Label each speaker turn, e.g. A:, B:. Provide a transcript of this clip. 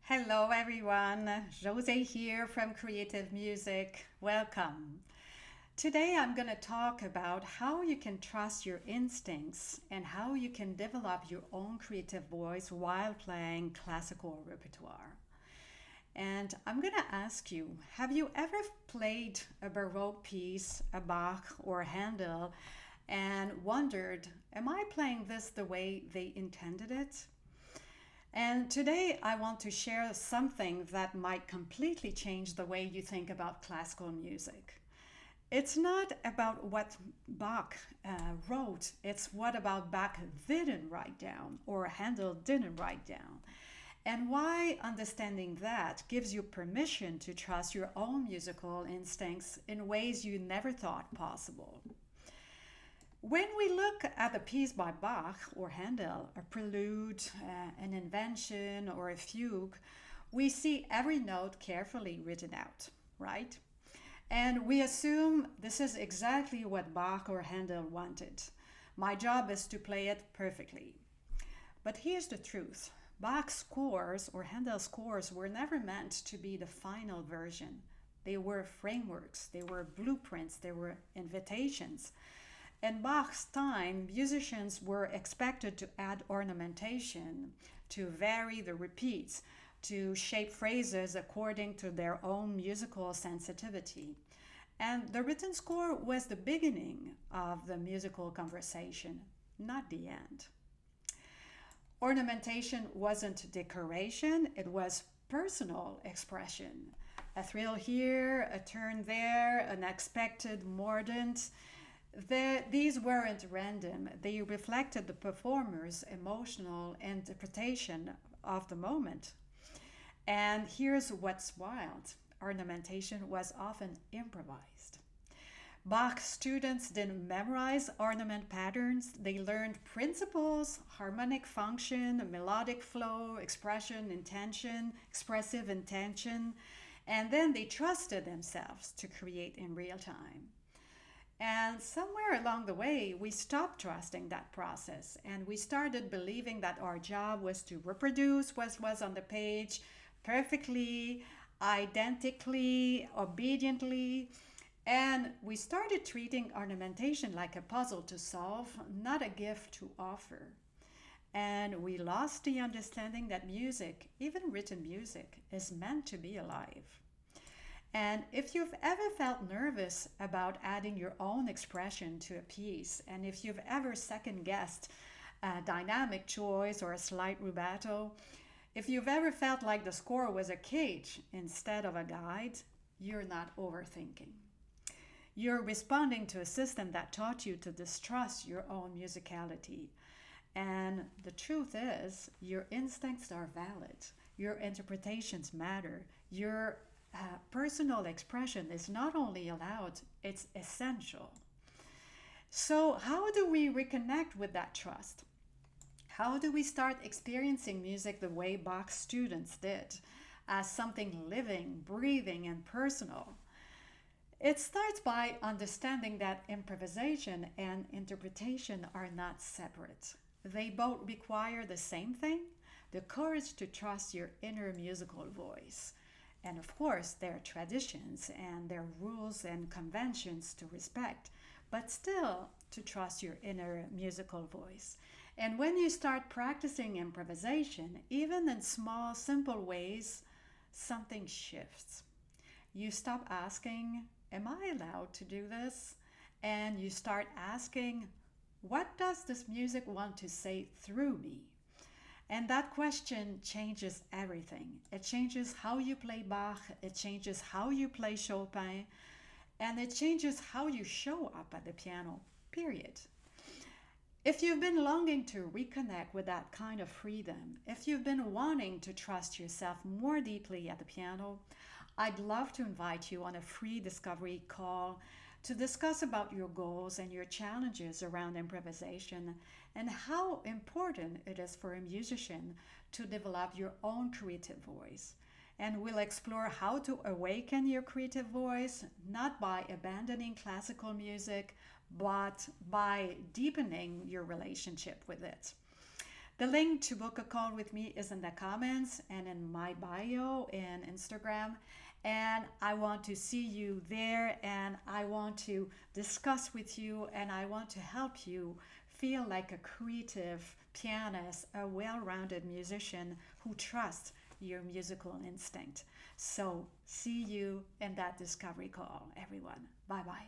A: Hello, everyone. Jose here from Creative Music. Welcome. Today, I'm going to talk about how you can trust your instincts and how you can develop your own creative voice while playing classical repertoire. And I'm going to ask you, have you ever played a Baroque piece, a Bach or a Handel, and wondered, am I playing this the way they intended it? And today I want to share something that might completely change the way you think about classical music. It's not about what Bach wrote, it's what about Bach didn't write down or Handel didn't write down. And why understanding that gives you permission to trust your own musical instincts in ways you never thought possible. When we look at a piece by Bach or Handel, a prelude, an invention, or a fugue, we see every note carefully written out, right? And we assume this is exactly what Bach or Handel wanted. My job is to play it perfectly. But here's the truth: Bach's scores or Handel's scores were never meant to be the final version. They were frameworks, they were blueprints, they were invitations. In Bach's time, musicians were expected to add ornamentation, to vary the repeats, to shape phrases according to their own musical sensitivity. And the written score was the beginning of the musical conversation, not the end. Ornamentation wasn't decoration, it was personal expression. A thrill here, a turn there, an unexpected mordant. These weren't random, they reflected the performer's emotional interpretation of the moment. And here's what's wild: ornamentation was often improvised. Bach students didn't memorize ornament patterns, they learned principles, harmonic function, melodic flow, expression, intention, expressive intention, and then they trusted themselves to create in real time. And somewhere along the way, we stopped trusting that process and we started believing that our job was to reproduce what was on the page perfectly, identically, obediently. And we started treating ornamentation like a puzzle to solve, not a gift to offer. And we lost the understanding that music, even written music, is meant to be alive. And if you've ever felt nervous about adding your own expression to a piece, and if you've ever second guessed a dynamic choice or a slight rubato, if you've ever felt like the score was a cage instead of a guide, you're not overthinking. You're responding to a system that taught you to distrust your own musicality. And the truth is, your instincts are valid, your interpretations matter, your personal expression is not only allowed, it's essential. So, how do we reconnect with that trust? How do we start experiencing music the way Bach's students did, as something living, breathing, and personal? It starts by understanding that improvisation and interpretation are not separate. They both require the same thing: the courage to trust your inner musical voice. And of course, there are traditions and there are rules and conventions to respect, but still to trust your inner musical voice. And when you start practicing improvisation, even in small, simple ways, something shifts. You stop asking, am I allowed to do this? And you start asking, what does this music want to say through me? And that question changes everything. It changes how you play Bach, it changes how you play Chopin, and it changes how you show up at the piano, period. If you've been longing to reconnect with that kind of freedom, if you've been wanting to trust yourself more deeply at the piano, I'd love to invite you on a free discovery call to discuss about your goals and your challenges around improvisation and how important it is for a musician to develop your own creative voice. And we'll explore how to awaken your creative voice, not by abandoning classical music, but by deepening your relationship with it. The link to book a call with me is in the comments and in my bio in Instagram. And I want to see you there, and I want to discuss with you, and I want to help you feel like a creative pianist, a well rounded musician who trusts your musical instinct. So, see you in that discovery call, everyone. Bye bye.